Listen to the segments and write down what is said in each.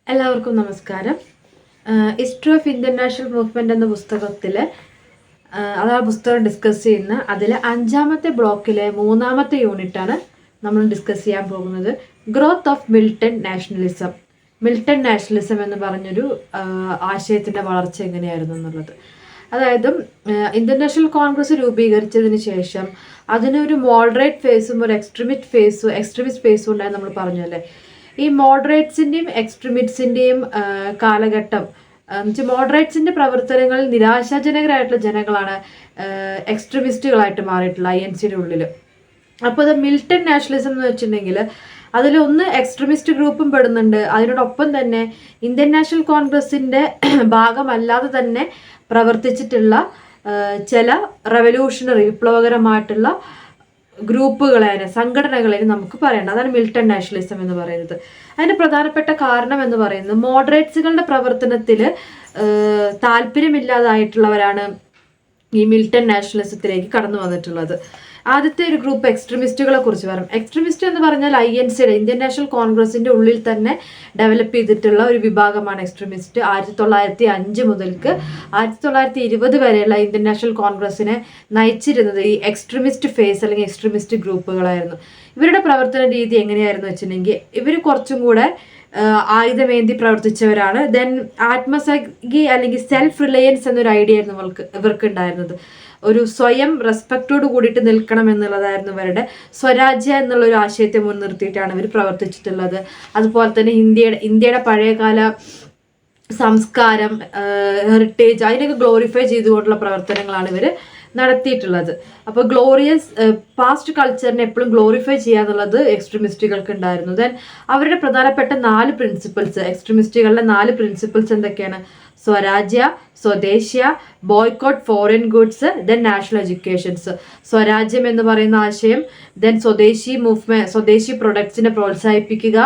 എല്ലാവർക്കും നമസ്കാരം. History of Indian national movement എന്ന പുസ്തകത്തിൽ ആ പുസ്തകം ഡിസ്കസ് ചെയ്യുന്ന അതിലെ 5ാമത്തെ ബ്ലോക്കിലെ 3ാമത്തെ യൂണിറ്റാണ് നമ്മൾ ഡിസ്കസ് ചെയ്യാൻ പോകുന്നത്. Growth of militant nationalism. Militant nationalism എന്ന് പറഞ്ഞൊരു ആശയത്തിൻ്റെ വളർച്ച എങ്ങനെയായിരുന്നു എന്നുള്ളത്. അതായത് ഇന്ത്യൻ നാഷണൽ കോൺഗ്രസ് രൂപീകരിച്ചതിന് ശേഷം അതിനൊരു മോഡറേറ്റ് ഫേസും ഒരു എക്സ്ട്രീമിസ്റ്റ് ഫേസും ഉണ്ടായി നമ്മൾ പറഞ്ഞു അല്ലേ. ഈ മോഡറേറ്റ്സിൻ്റെയും എക്സ്ട്രീമിസ്റ്റിൻ്റെയും കാലഘട്ടം മോഡറേറ്റ്സിൻ്റെ പ്രവർത്തനങ്ങളിൽ നിരാശാജനകരായിട്ടുള്ള ജനങ്ങളാണ് എക്സ്ട്രീമിസ്റ്റുകളായിട്ട് മാറിയിട്ടുള്ള INCയുടെ ഉള്ളിൽ. അപ്പോൾ അത് മിലിറ്റന്റ് നാഷണലിസം എന്ന് വെച്ചിട്ടുണ്ടെങ്കിൽ അതിലൊന്ന് എക്സ്ട്രീമിസ്റ്റ് ഗ്രൂപ്പും പെടുന്നുണ്ട്. അതിനോടൊപ്പം തന്നെ ഇന്ത്യൻ നാഷണൽ കോൺഗ്രസിൻ്റെ ഭാഗമല്ലാതെ തന്നെ പ്രവർത്തിച്ചിട്ടുള്ള ചില റെവല്യൂഷണറി വിപ്ലവകരമായിട്ടുള്ള സംഘടനകളെ നമുക്ക് പറയേണ്ടത്. അതാണ് മിലിറ്റന്റ് നാഷണലിസം എന്ന് പറയുന്നത്. അതിന് പ്രധാനപ്പെട്ട കാരണം എന്ന് പറയുന്നത് മോഡറേറ്റ്സുകളുടെ പ്രവർത്തനത്തിൽ താല്പര്യമില്ലാതായിട്ടുള്ളവരാണ് ഈ മിലിറ്റന്റ് നാഷണലിസത്തിലേക്ക് കടന്നു വന്നിട്ടുള്ളത്. ആദ്യത്തെ ഒരു ഗ്രൂപ്പ് എക്സ്ട്രീമിസ്റ്റുകളെ കുറിച്ച് പറയും. എക്സ്ട്രീമിസ്റ്റ് എന്ന് പറഞ്ഞാൽ INCയുടെ ഇന്ത്യൻ നാഷണൽ കോൺഗ്രസിന്റെ ഉള്ളിൽ തന്നെ ഡെവലപ്പ് ചെയ്തിട്ടുള്ള ഒരു വിഭാഗമാണ് എക്സ്ട്രീമിസ്റ്റ്. 1905 മുതൽക്ക് 1920 വരെയുള്ള ഇന്ത്യൻ നാഷണൽ കോൺഗ്രസിനെ നയിച്ചിരുന്നത് ഈ എക്സ്ട്രീമിസ്റ്റ് ഫേസ് അല്ലെങ്കിൽ എക്സ്ട്രീമിസ്റ്റ് ഗ്രൂപ്പുകളായിരുന്നു. ഇവരുടെ പ്രവർത്തന രീതി എങ്ങനെയായിരുന്നു വെച്ചിട്ടുണ്ടെങ്കിൽ ഇവർ കുറച്ചും കൂടെ ആയുധമേന്തി പ്രവർത്തിച്ചവരാണ്. ദെൻ ആത്മസഖി അല്ലെങ്കിൽ സെൽഫ് റിലയൻസ് എന്നൊരു ഐഡിയ ആയിരുന്നു ഇവർക്ക് ഉണ്ടായിരുന്നത്. ഒരു സ്വയം റെസ്പെക്റ്റോട് കൂടിയിട്ട് നിൽക്കണം എന്നുള്ളതായിരുന്നു ഇവരുടെ. സ്വരാജ്യ എന്നുള്ള ഒരു ആശയത്തെ മുൻനിർത്തിയിട്ടാണ് ഇവർ പ്രവർത്തിച്ചിട്ടുള്ളത്. അതുപോലെ തന്നെ ഇന്ത്യയുടെ പഴയകാല സംസ്കാരം, ഹെറിറ്റേജ് അതിനൊക്കെ ഗ്ലോറിഫൈ ചെയ്തുകൊണ്ടുള്ള പ്രവർത്തനങ്ങളാണ് ഇവർ നടത്തിയിട്ടുള്ളത്. അപ്പോൾ ഗ്ലോറിയസ് പാസ്റ്റ് കൾച്ചറിനെ എപ്പോഴും ഗ്ലോറിഫൈ ചെയ്യാന്നുള്ളത് എക്സ്ട്രീമിസ്റ്റുകൾക്ക് ഉണ്ടായിരുന്നു. ദെൻ അവരുടെ പ്രധാനപ്പെട്ട 4 പ്രിൻസിപ്പിൾസ്, എക്സ്ട്രീമിസ്റ്റുകളുടെ 4 പ്രിൻസിപ്പിൾസ് എന്തൊക്കെയാണ്? Swarajya, Swadeshiya, boycott foreign goods, then national educations. സ്വരാജ്യം എന്ന് പറയുന്ന ആശയം, ദെൻ സ്വദേശി പ്രൊഡക്ട്സിനെ പ്രോത്സാഹിപ്പിക്കുക,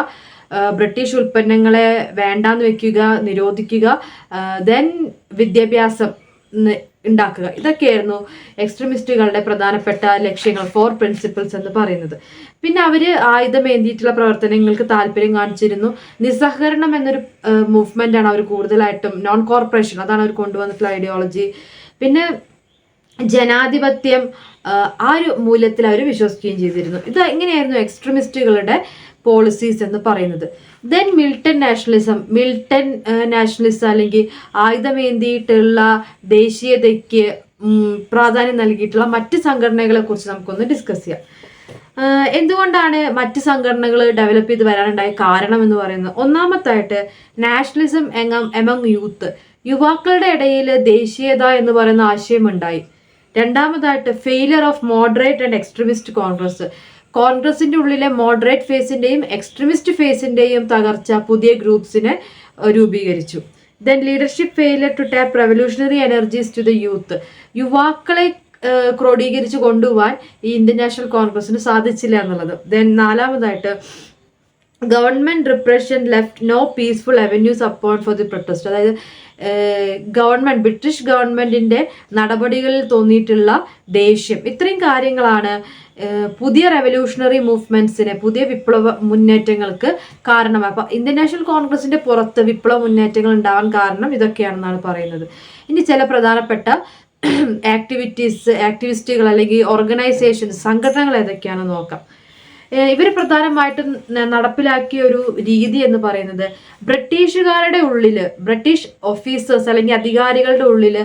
ബ്രിട്ടീഷ് ഉൽപ്പന്നങ്ങളെ വേണ്ടാന്ന് വെക്കുക, നിരോധിക്കുക, ദെൻ വിദ്യാഭ്യാസം ഉണ്ടാക്കുക. ഇതൊക്കെയായിരുന്നു എക്സ്ട്രീമിസ്റ്റുകളുടെ പ്രധാനപ്പെട്ട ലക്ഷ്യങ്ങൾ, 4 പ്രിൻസിപ്പിൾസ് എന്ന് പറയുന്നത്. പിന്നെ അവര് ആയുധമേന്തിയിട്ടുള്ള പ്രവർത്തനങ്ങൾക്ക് താല്പര്യം കാണിച്ചിരുന്നു. നിസ്സഹകരണം എന്നൊരു മൂവ്മെന്റ് ആണ് അവർ കൂടുതലായിട്ടും, നോൺ കോർപ്പറേഷൻ, അതാണ് അവർ കൊണ്ടുവന്നിട്ടുള്ള ഐഡിയോളജി. പിന്നെ ജനാധിപത്യം, ആ ഒരു മൂല്യത്തിൽ അവർ വിശ്വസിക്കുകയും ചെയ്തിരുന്നു. ഇത് എങ്ങനെയായിരുന്നു എക്സ്ട്രീമിസ്റ്റുകളുടെ പോളിസീസ് എന്ന് പറയുന്നത്. ദെൻ മിലിറ്റന്റ് നാഷണലിസം അല്ലെങ്കിൽ ആയുധമേന്തിയിട്ടുള്ള ദേശീയതയ്ക്ക് പ്രാധാന്യം നൽകിയിട്ടുള്ള മറ്റ് സംഘടനകളെ കുറിച്ച് നമുക്കൊന്ന് ഡിസ്കസ് ചെയ്യാം. എന്തുകൊണ്ടാണ് മറ്റ് സംഘടനകൾ ഡെവലപ്പ് ചെയ്ത് വരാനുണ്ടായ കാരണം എന്ന് പറയുന്നത്? ഒന്നാമത്തായിട്ട് നാഷണലിസം എമംഗ് യൂത്ത്, യുവാക്കളുടെ ഇടയിൽ ദേശീയത എന്ന് പറയുന്ന ആശയം ഉണ്ടായി. രണ്ടാമതായിട്ട് failure of moderate and extremist കോൺഗ്രസിന്റെ ഉള്ളിലെ മോഡറേറ്റ് ഫേസിന്റെയും എക്സ്ട്രീമിസ്റ്റ് ഫേസിന്റെയും തകർച്ച പുതിയ ഗ്രൂപ്പ്സിനെ രൂപീകരിച്ചു. Then leadership failure to tap revolutionary energies to the youth, യുവാക്കളെ ക്രോഡീകരിച്ച് കൊണ്ടുപോകാൻ ഈ ഇന്ത്യൻ നാഷണൽ കോൺഗ്രസിന് സാധിച്ചില്ല എന്നുള്ളത്. ദെൻ നാലാമതായിട്ട് government repression left no peaceful avenues upon for the protest. അതായത് ബ്രിട്ടീഷ് ഗവൺമെന്റിന്റെ നടപടികളിൽ തോന്നിയിട്ടുള്ള ദേഷ്യം, ഇത്രയും കാര്യങ്ങളാണ് പുതിയ റെവല്യൂഷണറി മൂവ്മെന്റ്സിന്, പുതിയ വിപ്ലവ മുന്നേറ്റങ്ങൾക്ക് കാരണമായി. അപ്പൊ ഇന്ത്യൻ നാഷണൽ കോൺഗ്രസിന്റെ പുറത്ത് വിപ്ലവ മുന്നേറ്റങ്ങൾ ഉണ്ടാവാൻ കാരണം ഇതൊക്കെയാണെന്നാണ് പറയുന്നത്. ഇനി ചില പ്രധാനപ്പെട്ട ആക്ടിവിസ്റ്റുകൾ അല്ലെങ്കിൽ ഓർഗനൈസേഷൻസ്, സംഘടനകൾ ഏതൊക്കെയാണെന്ന് നോക്കാം. ഇവർ പ്രധാനമായിട്ടും നടപ്പിലാക്കിയ ഒരു രീതി എന്ന് പറയുന്നത് ബ്രിട്ടീഷുകാരുടെ ഉള്ളിൽ, ബ്രിട്ടീഷ് ഓഫീസേഴ്സ് അല്ലെങ്കിൽ അധികാരികളുടെ ഉള്ളിൽ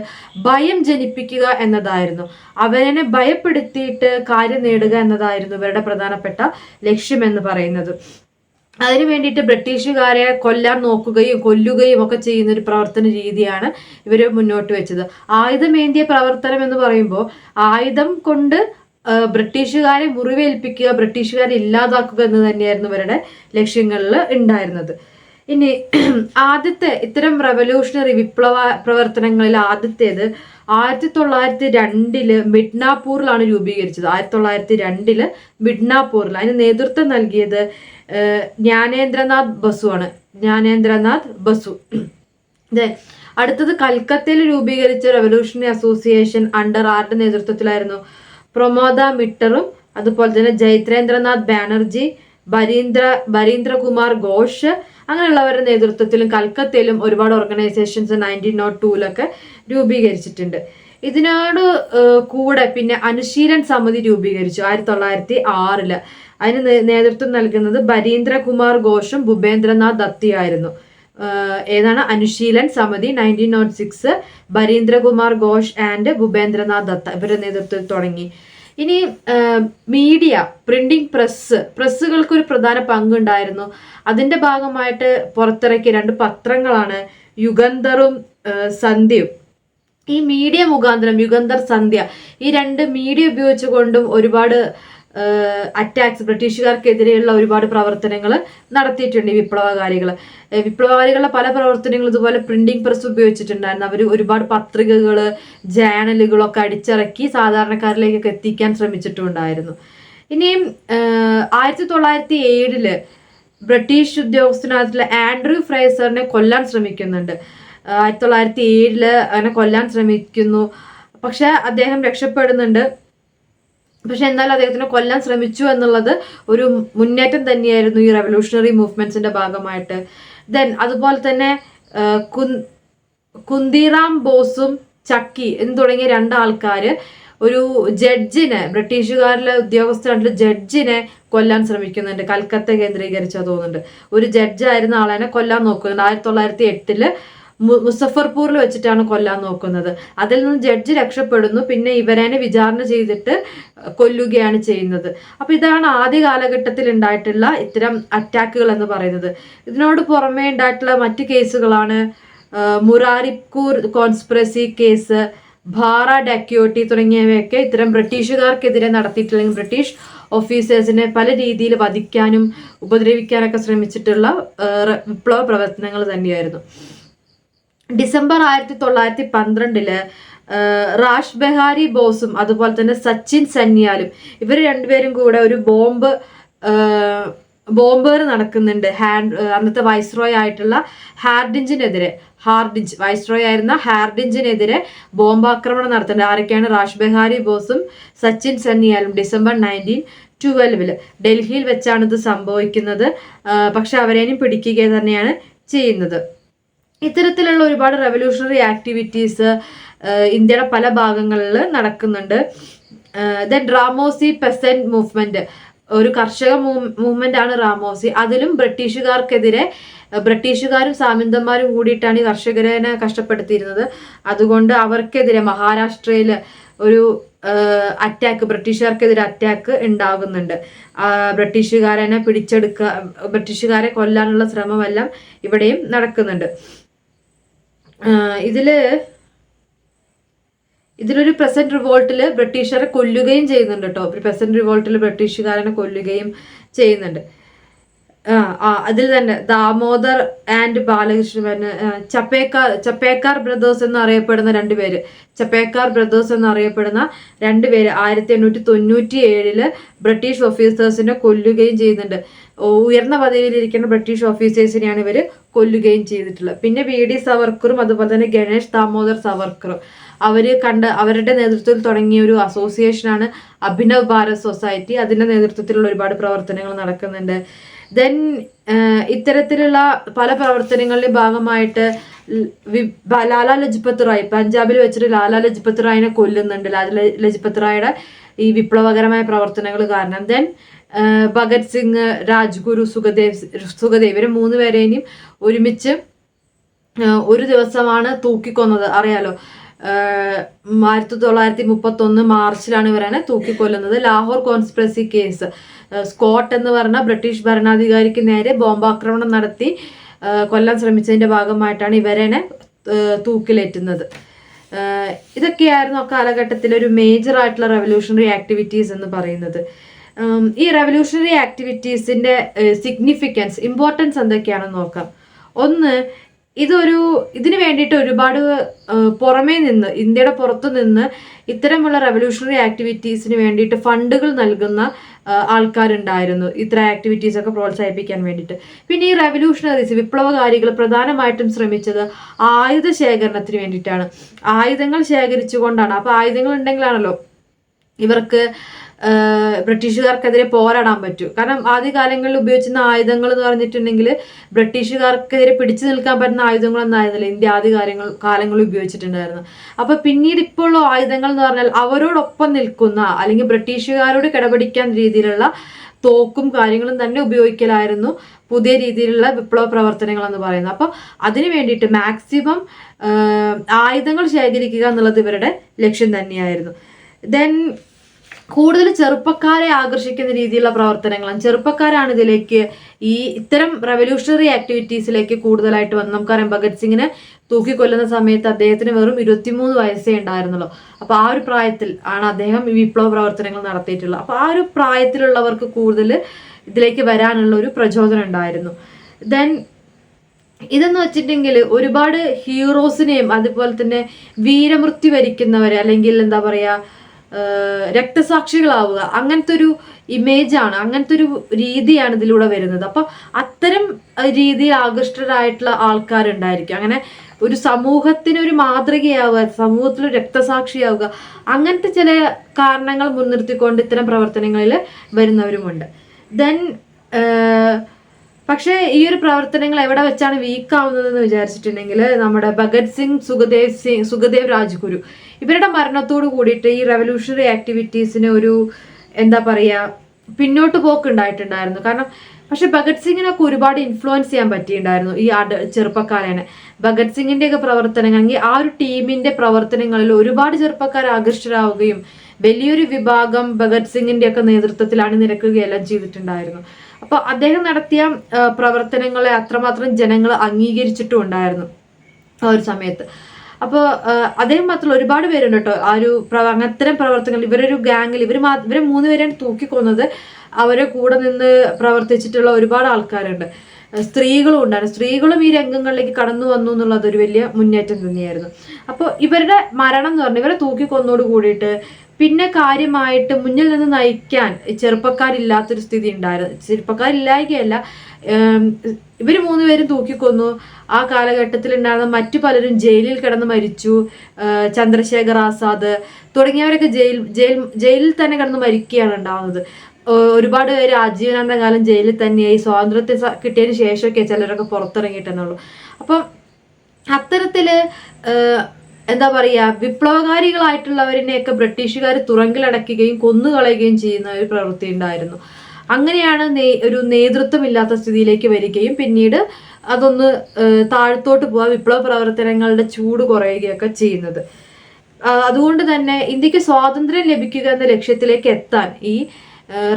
ഭയം ജനിപ്പിക്കുക എന്നതായിരുന്നു. അവരെ ഭയപ്പെടുത്തിയിട്ട് കാര്യം നേടുക എന്നതായിരുന്നു ഇവരുടെ പ്രധാനപ്പെട്ട ലക്ഷ്യം എന്ന് പറയുന്നത്. അതിനു വേണ്ടിയിട്ട് ബ്രിട്ടീഷുകാരെ കൊല്ലുകയും ഒക്കെ ചെയ്യുന്ന ഒരു പ്രവർത്തന രീതിയാണ് ഇവർ മുന്നോട്ട് വെച്ചത്. ആയുധമേന്തിയ പ്രവർത്തനം എന്ന് പറയുമ്പോൾ ആയുധം കൊണ്ട് ബ്രിട്ടീഷുകാരെ മുറിവേൽപ്പിക്കുക, ബ്രിട്ടീഷുകാരെ ഇല്ലാതാക്കുക എന്ന് തന്നെയായിരുന്നു ഇവരുടെ ലക്ഷ്യങ്ങളിൽ ഉണ്ടായിരുന്നത്. ഇനി ആദ്യത്തെ ഇത്തരം റവല്യൂഷണറി വിപ്ലവ പ്രവർത്തനങ്ങളിൽ ആദ്യത്തേത് 1902 മിഡ്നാപൂറിലാണ് രൂപീകരിച്ചത്. 1902 മിഡ്നാപൂറിൽ അതിന് നേതൃത്വം നൽകിയത് ജ്ഞാനേന്ദ്രനാഥ് ബസു ആണ്. ജ്ഞാനേന്ദ്രനാഥ് ബസു. അടുത്തത് കൽക്കത്തയിൽ രൂപീകരിച്ച റവല്യൂഷണറി അസോസിയേഷൻ അണ്ടർ ആരുടെ നേതൃത്വത്തിലായിരുന്നു? പ്രമോദ മിട്ടറും അതുപോലെ തന്നെ ജൈത്രേന്ദ്രനാഥ് ബാനർജി, ബരീന്ദ്രകുമാർ ഘോഷ് അങ്ങനെയുള്ളവരുടെ നേതൃത്വത്തിലും കൽക്കത്തയിലും ഒരുപാട് ഓർഗനൈസേഷൻസ് 1902 രൂപീകരിച്ചിട്ടുണ്ട്. ഇതിനോട് കൂടെ പിന്നെ അനുശീലൻ സമിതി രൂപീകരിച്ചു 1906. അതിന് നേതൃത്വം നൽകുന്നത് ബരീന്ദ്രകുമാർ ഘോഷും ഭൂപേന്ദ്രനാഥ് ദത്തിയായിരുന്നു. ഏതാണ് അനുശീലൻ സമിതി? 1906 ബരീന്ദ്രകുമാർ ഘോഷ് ആൻഡ് ഭൂപേന്ദ്രനാഥ് ദത്ത ഇവരുടെ നേതൃത്വത്തിൽ തുടങ്ങി. ഇനി മീഡിയ, പ്രിന്റിംഗ് പ്രസ്സുകൾക്ക് ഒരു പ്രധാന പങ്കുണ്ടായിരുന്നു. അതിന്റെ ഭാഗമായിട്ട് പുറത്തിറക്കിയ 2 പത്രങ്ങളാണ് യുഗന്ധറും സന്ധ്യയും. ഈ മീഡിയ മുഖാന്തരം യുഗന്ധർ, സന്ധ്യ ഈ 2 മീഡിയ ഉപയോഗിച്ചുകൊണ്ടും ഒരുപാട് അറ്റാക്സ്, ബ്രിട്ടീഷുകാർക്കെതിരെയുള്ള ഒരുപാട് പ്രവർത്തനങ്ങൾ നടത്തിയിട്ടുണ്ട് ഈ വിപ്ലവകാരികളുടെ പല പ്രവർത്തനങ്ങളും ഇതുപോലെ പ്രിന്റിംഗ് പ്രസ് ഉപയോഗിച്ചിട്ടുണ്ടായിരുന്നു. അവർ ഒരുപാട് പത്രികകൾ, ജേണലുകളൊക്കെ അടിച്ചിറക്കി സാധാരണക്കാരിലേക്കൊക്കെ എത്തിക്കാൻ ശ്രമിച്ചിട്ടുണ്ടായിരുന്നു. ഇനിയും 1907 ബ്രിട്ടീഷ് ഉദ്യോഗസ്ഥനായിട്ടുള്ള ആൻഡ്രൂ ഫ്രേസറിനെ കൊല്ലാൻ ശ്രമിക്കുന്നുണ്ട്. 1907 അങ്ങനെ കൊല്ലാൻ ശ്രമിക്കുന്നു. പക്ഷെ അദ്ദേഹം രക്ഷപ്പെടുന്നുണ്ട്. പക്ഷെ എന്നാൽ അദ്ദേഹത്തിനെ കൊല്ലാൻ ശ്രമിച്ചു എന്നുള്ളത് ഒരു മുന്നേറ്റം തന്നെയായിരുന്നു ഈ റെവല്യൂഷണറി മൂവ്മെന്റ്സിന്റെ ഭാഗമായിട്ട്. അതുപോലെ തന്നെ കുന്തിറാം ബോസും ചക്കി എന്ന് തുടങ്ങിയ 2 ആൾക്കാര് ഒരു ജഡ്ജിനെ, ബ്രിട്ടീഷുകാരിലെ ഉദ്യോഗസ്ഥരായിട്ടുള്ള ജഡ്ജിനെ കൊല്ലാൻ ശ്രമിക്കുന്നുണ്ട്. കൽക്കത്ത കേന്ദ്രീകരിച്ചാ തോന്നുന്നുണ്ട്. ഒരു ജഡ്ജായിരുന്ന ആളെ കൊല്ലാൻ നോക്കുന്നുണ്ട്. 1908 മുസഫർപൂരിൽ വെച്ചിട്ടാണ് കൊല്ലാൻ നോക്കുന്നത്. അതിൽ നിന്ന് ജഡ്ജി രക്ഷപ്പെടുന്നു. പിന്നെ ഇവരെ വിചാരണ ചെയ്തിട്ട് കൊല്ലുകയാണ് ചെയ്യുന്നത്. അപ്പൊ ഇതാണ് ആദ്യ കാലഘട്ടത്തിൽ ഉണ്ടായിട്ടുള്ള ഇത്തരം അറ്റാക്കുകൾ എന്ന് പറയുന്നത്. ഇതിനോട് പുറമേ ഉണ്ടായിട്ടുള്ള മറ്റ് കേസുകളാണ് മുറാരിപ്പൂർ കോൺസ്പിറസി കേസ്, ഭാറ ഡക്യോട്ടി തുടങ്ങിയവയൊക്കെ ഇത്തരം ബ്രിട്ടീഷുകാർക്കെതിരെ നടത്തിയിട്ടുള്ള ബ്രിട്ടീഷ് ഓഫീസേഴ്സിനെ പല രീതിയിൽ വധിക്കാനും ഉപദ്രവിക്കാനൊക്കെ ശ്രമിച്ചിട്ടുള്ള വിപ്ലവ പ്രവർത്തനങ്ങൾ തന്നെയായിരുന്നു. ഡിസംബർ 1912 റാഷ് ബെഹാരി ബോസും അതുപോലെ തന്നെ സച്ചിൻ സന്യാലും ഇവർ 2 പേരും കൂടെ ഒരു ബോംബേർ നടക്കുന്നുണ്ട്. അന്നത്തെ വൈസ്രോയ് ആയിട്ടുള്ള വൈസ്രോയ് ആയിരുന്ന ഹാർഡിഞ്ചിനെതിരെ ബോംബാക്രമണം നടത്തുന്നുണ്ട്. ആരൊക്കെയാണ്? റാഷ് ബെഹാരി ബോസും സച്ചിൻ സന്യാലും. ഡിസംബർ 1912 ഡൽഹിയിൽ വെച്ചാണ് ഇത് സംഭവിക്കുന്നത്. പക്ഷെ അവരേനും പിടിക്കുക തന്നെയാണ് ചെയ്യുന്നത്. ഇത്തരത്തിലുള്ള ഒരുപാട് റെവല്യൂഷണറി ആക്ടിവിറ്റീസ് ഇന്ത്യയുടെ പല ഭാഗങ്ങളിൽ നടക്കുന്നുണ്ട്. റാമോസി പെസന്റ് മൂവ്മെന്റ്, ഒരു കർഷക മൂവ്മെന്റ് ആണ് റാമോസി. അതിലും ബ്രിട്ടീഷുകാരും സാമന്തന്മാരും കൂടിയിട്ടാണ് ഈ കർഷകരെ കഷ്ടപ്പെടുത്തിയിരുന്നത്. അതുകൊണ്ട് അവർക്കെതിരെ മഹാരാഷ്ട്രയിൽ ഒരു ബ്രിട്ടീഷുകാർക്കെതിരെ അറ്റാക്ക് ഉണ്ടാകുന്നുണ്ട്. ബ്രിട്ടീഷുകാരെ കൊല്ലാനുള്ള ശ്രമമെല്ലാം ഇവിടെയും നടക്കുന്നുണ്ട്. ഇതിലൊരു പ്രസന്റ് റിവോൾട്ടിൽ ബ്രിട്ടീഷുകാരെ കൊല്ലുകയും ചെയ്യുന്നുണ്ട് കേട്ടോ. പ്രസന്റ് റിവോൾട്ടിൽ ബ്രിട്ടീഷുകാരനെ കൊല്ലുകയും ചെയ്യുന്നുണ്ട്. അതിൽ തന്നെ ദാമോദർ ആൻഡ് ബാലകൃഷ്ണൻ, ചപ്പേക്കാർ ബ്രദേഴ്സ് എന്നറിയപ്പെടുന്ന 2 പേര്, 1897 ബ്രിട്ടീഷ് ഓഫീസേഴ്സിനെ കൊല്ലുകയും ചെയ്യുന്നുണ്ട്. ഉയർന്ന പദവിയിലിരിക്കുന്ന ബ്രിട്ടീഷ് ഓഫീസേഴ്സിനെയാണ് ഇവർ കൊല്ലുകയും ചെയ്തിട്ടുള്ളത്. പിന്നെ VD സവർക്കറും അതുപോലെ തന്നെ ഗണേഷ് ദാമോദർ സവർക്കറും അവരുടെ നേതൃത്വത്തിൽ തുടങ്ങിയ ഒരു അസോസിയേഷനാണ് അഭിനവ് ഭാരത് സൊസൈറ്റി. അതിന്റെ നേതൃത്വത്തിലുള്ള ഒരുപാട് പ്രവർത്തനങ്ങൾ നടക്കുന്നുണ്ട്. ഇത്തരത്തിലുള്ള പല പ്രവർത്തനങ്ങളുടെ ഭാഗമായിട്ട് ലാലാ ലജ്പത് റായ്, പഞ്ചാബിൽ വെച്ചിട്ട് ലാലാ ലജ്പത് റായിനെ കൊല്ലുന്നുണ്ട്. ലാലാ ലജ്പത് റായുടെ ഈ വിപ്ലവകരമായ പ്രവർത്തനങ്ങൾ കാരണം. ഭഗത് സിംഗ്, രാജ്ഗുരു, സുഖദേവ് ഇവരെ 3 പേരെയും ഒരുമിച്ച് ഒരു ദിവസമാണ് തൂക്കിക്കൊന്നത്. അറിയാലോ, 1931 മാർച്ചിലാണ് ഇവരാണ് തൂക്കിക്കൊല്ലുന്നത്. ലാഹോർ കോൺസ്പിറസി കേസ്, സ്കോട്ട് എന്ന് പറഞ്ഞ ബ്രിട്ടീഷ് ഭരണാധികാരിക്ക് നേരെ ബോംബാക്രമണം നടത്തി കൊല്ലാൻ ശ്രമിച്ചതിന്റെ ഭാഗമായിട്ടാണ് ഇവരെ തൂക്കിലേറ്റുന്നത്. ഇതൊക്കെയായിരുന്നു ആ കാലഘട്ടത്തിലെ ഒരു മേജർ ആയിട്ടുള്ള റെവല്യൂഷണറി ആക്ടിവിറ്റീസ് എന്ന് പറയുന്നത്. ഈ റെവല്യൂഷണറി ആക്ടിവിറ്റീസിന്റെ സിഗ്നിഫിക്കൻസ്, ഇമ്പോർട്ടൻസ് എന്തൊക്കെയാണെന്ന് നോക്കാം. ഒന്ന്, ഇതിന് വേണ്ടിയിട്ട് ഒരുപാട് പുറമേ നിന്ന്, ഇന്ത്യയുടെ പുറത്തു നിന്ന് ഇത്തരമുള്ള റെവല്യൂഷണറി ആക്ടിവിറ്റീസിന് വേണ്ടിയിട്ട് ഫണ്ടുകൾ നൽകുന്ന ആൾക്കാരുണ്ടായിരുന്നു, ഇത്തരം ആക്ടിവിറ്റീസ് ഒക്കെ പ്രോത്സാഹിപ്പിക്കാൻ വേണ്ടിയിട്ട്. പിന്നെ ഈ റെവല്യൂഷണറീസ്, വിപ്ലവകാരികൾ പ്രധാനമായിട്ടും ശ്രമിച്ചത് ആയുധ ശേഖരണത്തിന് വേണ്ടിയിട്ടാണ്. ആയുധങ്ങൾ ശേഖരിച്ചുകൊണ്ടാണ്. അപ്പൊ ആയുധങ്ങൾ ഉണ്ടെങ്കിലാണല്ലോ ഇവർക്ക് ബ്രിട്ടീഷുകാർക്കെതിരെ പോരാടാൻ പറ്റൂ. കാരണം ആദ്യകാലങ്ങളിൽ ഉപയോഗിച്ചിരുന്ന ആയുധങ്ങൾ എന്ന് പറഞ്ഞിട്ടുണ്ടെങ്കിൽ ബ്രിട്ടീഷുകാർക്കെതിരെ പിടിച്ചു നിൽക്കാൻ പറ്റുന്ന ആയുധങ്ങളൊന്നും ആയിരുന്നില്ല ഇന്ത്യ ആദ്യ കാലങ്ങളിൽ ഉപയോഗിച്ചിട്ടുണ്ടായിരുന്നു. അപ്പൊ പിന്നീട് ഇപ്പോൾ ആയുധങ്ങൾ എന്ന് പറഞ്ഞാൽ അവരോടൊപ്പം നിൽക്കുന്ന, അല്ലെങ്കിൽ ബ്രിട്ടീഷുകാരോട് കിടപിടിക്കാൻ രീതിയിലുള്ള തോക്കും കാര്യങ്ങളും തന്നെ ഉപയോഗിക്കലായിരുന്നു പുതിയ രീതിയിലുള്ള വിപ്ലവ പ്രവർത്തനങ്ങൾ എന്ന് പറയുന്നത്. അപ്പൊ അതിനു വേണ്ടിയിട്ട് മാക്സിമം ആയുധങ്ങൾ ശേഖരിക്കുക എന്നുള്ളത് ഇവരുടെ ലക്ഷ്യം തന്നെയായിരുന്നു. ദെൻ കൂടുതൽ ചെറുപ്പക്കാരെ ആകർഷിക്കുന്ന രീതിയിലുള്ള പ്രവർത്തനങ്ങളാണ്. ചെറുപ്പക്കാരാണ് ഇതിലേക്ക്, ഇത്തരം റെവല്യൂഷണറി ആക്ടിവിറ്റീസിലേക്ക് കൂടുതലായിട്ട് വന്നു. നമുക്കറിയാം, ഭഗത് സിംഗിനെ തൂക്കിക്കൊല്ലുന്ന സമയത്ത് അദ്ദേഹത്തിന് വെറും 23 വയസ്സേ ഉണ്ടായിരുന്നുള്ളൂ. അപ്പൊ ആ ഒരു പ്രായത്തിൽ ആണ് അദ്ദേഹം ഈ വിപ്ലവ പ്രവർത്തനങ്ങൾ നടത്തിയിട്ടുള്ളത്. അപ്പൊ ആ ഒരു പ്രായത്തിലുള്ളവർക്ക് കൂടുതൽ ഇതിലേക്ക് വരാനുള്ള ഒരു പ്രചോദനം ഉണ്ടായിരുന്നു. ദെൻ ഇതെന്ന് വെച്ചിട്ടുണ്ടെങ്കിൽ ഒരുപാട് ഹീറോസിനെയും അതുപോലെ തന്നെ വീരമൃത്യു വരിക്കുന്നവരെ, അല്ലെങ്കിൽ എന്താ പറയാ, രക്തസാക്ഷികളാവുക, അങ്ങനത്തെ ഒരു ഇമേജാണ്, അങ്ങനത്തെ ഒരു രീതിയാണ് ഇതിലൂടെ വരുന്നത്. അപ്പൊ അത്തരം രീതിയിൽ ആകൃഷ്ടരായിട്ടുള്ള ആൾക്കാരുണ്ടായിരിക്കും. അങ്ങനെ ഒരു സമൂഹത്തിന് ഒരു മാതൃകയാവുക, സമൂഹത്തിൽ രക്തസാക്ഷിയാവുക, അങ്ങനത്തെ ചില കാരണങ്ങൾ മുൻനിർത്തിക്കൊണ്ട് ഇത്തരം പ്രവർത്തനങ്ങളിൽ വരുന്നവരുമുണ്ട്. ദെൻ പക്ഷേ ഈ ഒരു പ്രവർത്തനങ്ങൾ എവിടെ വെച്ചാണ് വീക്ക് ആവുന്നതെന്ന് വിചാരിച്ചിട്ടുണ്ടെങ്കിൽ നമ്മുടെ ഭഗത് സിംഗ്, സുഖദേവ് രാജ്ഗുരു ഇവരുടെ മരണത്തോട് കൂടിയിട്ട് ഈ റെവല്യൂഷണറി ആക്ടിവിറ്റീസിന് ഒരു എന്താ പറയാ പിന്നോട്ട് പോക്ക് ഉണ്ടായിട്ടുണ്ടായിരുന്നു. കാരണം പക്ഷെ ഭഗത് സിംഗിനൊക്കെ ഒരുപാട് ഇൻഫ്ലുവൻസ് ചെയ്യാൻ പറ്റിയിട്ടുണ്ടായിരുന്നു ഈ ചെറുപ്പക്കാരനെ. ഭഗത് സിംഗിന്റെ ഒക്കെ പ്രവർത്തനങ്ങൾ, ആ ഒരു ടീമിന്റെ പ്രവർത്തനങ്ങളിൽ ഒരുപാട് ചെറുപ്പക്കാർ ആകൃഷ്ടരാവുകയും വലിയൊരു വിഭാഗം ഭഗത് സിംഗിന്റെ ഒക്കെ നേതൃത്വത്തിൽ അണിനിരക്കുകയെല്ലാം ചെയ്തിട്ടുണ്ടായിരുന്നു. അപ്പൊ അദ്ദേഹം നടത്തിയ പ്രവർത്തനങ്ങളെ അത്രമാത്രം ജനങ്ങൾ അംഗീകരിച്ചിട്ടും ഉണ്ടായിരുന്നു ആ ഒരു സമയത്ത്. അപ്പോൾ അദ്ദേഹം മാത്രമല്ല ഒരുപാട് പേരുണ്ട് കേട്ടോ ആ ഒരു അത്തരം പ്രവർത്തനങ്ങൾ. ഇവരൊരു ഗാങ്ങിൽ ഇവരെ 3 പേരെയാണ് തൂക്കിക്കൊന്നത്. അവരെ കൂടെ നിന്ന് പ്രവർത്തിച്ചിട്ടുള്ള ഒരുപാട് ആൾക്കാരുണ്ട്. സ്ത്രീകളും ഉണ്ടായിരുന്നു. സ്ത്രീകളും ഈ രംഗങ്ങളിലേക്ക് കടന്നു വന്നു എന്നുള്ളത് ഒരു വലിയ മുന്നേറ്റം തന്നെയായിരുന്നു. അപ്പോൾ ഇവരുടെ മരണം എന്ന് പറഞ്ഞാൽ, ഇവരെ തൂക്കിക്കൊന്നോട് കൂടിയിട്ട് പിന്നെ കാര്യമായിട്ട് മുന്നിൽ നിന്ന് നയിക്കാൻ ചെറുപ്പക്കാരില്ലാത്തൊരു സ്ഥിതി ഉണ്ടായിരുന്നു. ചെറുപ്പക്കാരില്ലായ്കയല്ല, ഇവർ 3 പേരും തൂക്കിക്കൊന്നു. ആ കാലഘട്ടത്തിൽ ഉണ്ടായിരുന്ന മറ്റു പലരും ജയിലിൽ കിടന്ന് മരിച്ചു. ചന്ദ്രശേഖർ ആസാദ് തുടങ്ങിയവരൊക്കെ ജയിലിൽ തന്നെ കിടന്ന് മരിക്കുകയാണ് ഉണ്ടാവുന്നത്. ഒരുപാട് പേര് ആജീവനാന്ത കാലം ജയിലിൽ തന്നെയായി. സ്വാതന്ത്ര്യത്തെ കിട്ടിയതിന് ശേഷമൊക്കെ ചിലരൊക്കെ പുറത്തിറങ്ങിയിട്ടെന്നുള്ളൂ. അപ്പം അത്തരത്തില് എന്താ പറയാ, വിപ്ലവകാരികളായിട്ടുള്ളവരിനെയൊക്കെ ബ്രിട്ടീഷുകാർ തുറങ്കിലടക്കുകയും കൊന്നുകളയുകയും ചെയ്യുന്ന ഒരു പ്രവൃത്തി ഉണ്ടായിരുന്നു. അങ്ങനെയാണ് ഒരു നേതൃത്വമില്ലാത്ത സ്ഥിതിയിലേക്ക് വരികയും പിന്നീട് അതൊന്ന് താഴത്തോട്ട് പോവാ, വിപ്ലവ പ്രവർത്തനങ്ങളുടെ ചൂട് കുറയുകയൊക്കെ ചെയ്യുന്നത്. അതുകൊണ്ട് തന്നെ ഇന്ത്യക്ക് സ്വാതന്ത്ര്യം ലഭിക്കുക എന്ന ലക്ഷ്യത്തിലേക്ക് എത്താൻ ഈ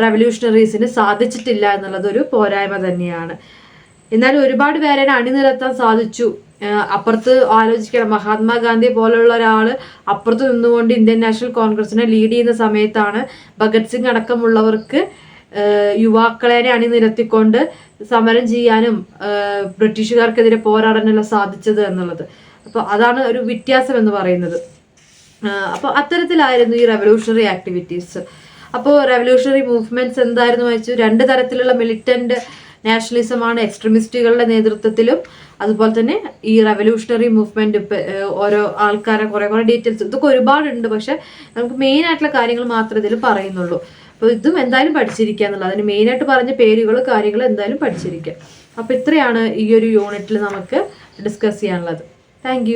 റെവല്യൂഷണറീസിന് സാധിച്ചിട്ടില്ല എന്നുള്ളത് ഒരു പോരായ്മ തന്നെയാണ്. എന്നാലും ഒരുപാട് പേരെ അണിനിരത്താൻ സാധിച്ചു. അപ്പുറത്ത് ആലോചിക്കണം, മഹാത്മാഗാന്ധി പോലുള്ള ഒരാൾ അപ്പുറത്ത് നിന്നുകൊണ്ട് ഇന്ത്യൻ നാഷണൽ കോൺഗ്രസിനെ ലീഡ് ചെയ്യുന്ന സമയത്താണ് ഭഗത് സിംഗ് അടക്കമുള്ളവർക്ക് യുവാക്കളെ അണിനിരത്തിക്കൊണ്ട് സമരം ചെയ്യാനും ബ്രിട്ടീഷുകാർക്കെതിരെ പോരാടാനുള്ള സാധിച്ചത് എന്നുള്ളത്. അപ്പോൾ അതാണ് ഒരു വ്യത്യാസം എന്ന് പറയുന്നത്. അപ്പോൾ അത്തരത്തിലായിരുന്നു ഈ റെവല്യൂഷണറി ആക്ടിവിറ്റീസ്. അപ്പോൾ റെവല്യൂഷണറി മൂവ്മെന്റ്സ് എന്തായിരുന്നു വെച്ചു, 2 തരത്തിലുള്ള മിലിറ്റന്റ് നാഷണലിസമാണ് എക്സ്ട്രീമിസ്റ്റുകളുടെ നേതൃത്വത്തിലും, അതുപോലെ തന്നെ ഈ റെവല്യൂഷണറി മൂവ്മെന്റ്. ഓരോ ആൾക്കാരെ കുറെ ഡീറ്റെയിൽസ് ഇതൊക്കെ ഒരുപാടുണ്ട്. പക്ഷെ നമുക്ക് മെയിൻ ആയിട്ടുള്ള കാര്യങ്ങൾ മാത്രമേ ഇതിൽ പറയുന്നുള്ളൂ. അപ്പോൾ ഇതും എന്തായാലും പഠിച്ചിരിക്കുക എന്നുള്ളത്, അതിന് മെയിനായിട്ട് പറഞ്ഞ പേരുകൾ കാര്യങ്ങൾ എന്തായാലും പഠിച്ചിരിക്കുക. അപ്പോൾ ഇത്രയാണ് ഈ ഒരു യൂണിറ്റിൽ നമുക്ക് ഡിസ്കസ് ചെയ്യാനുള്ളത്. താങ്ക്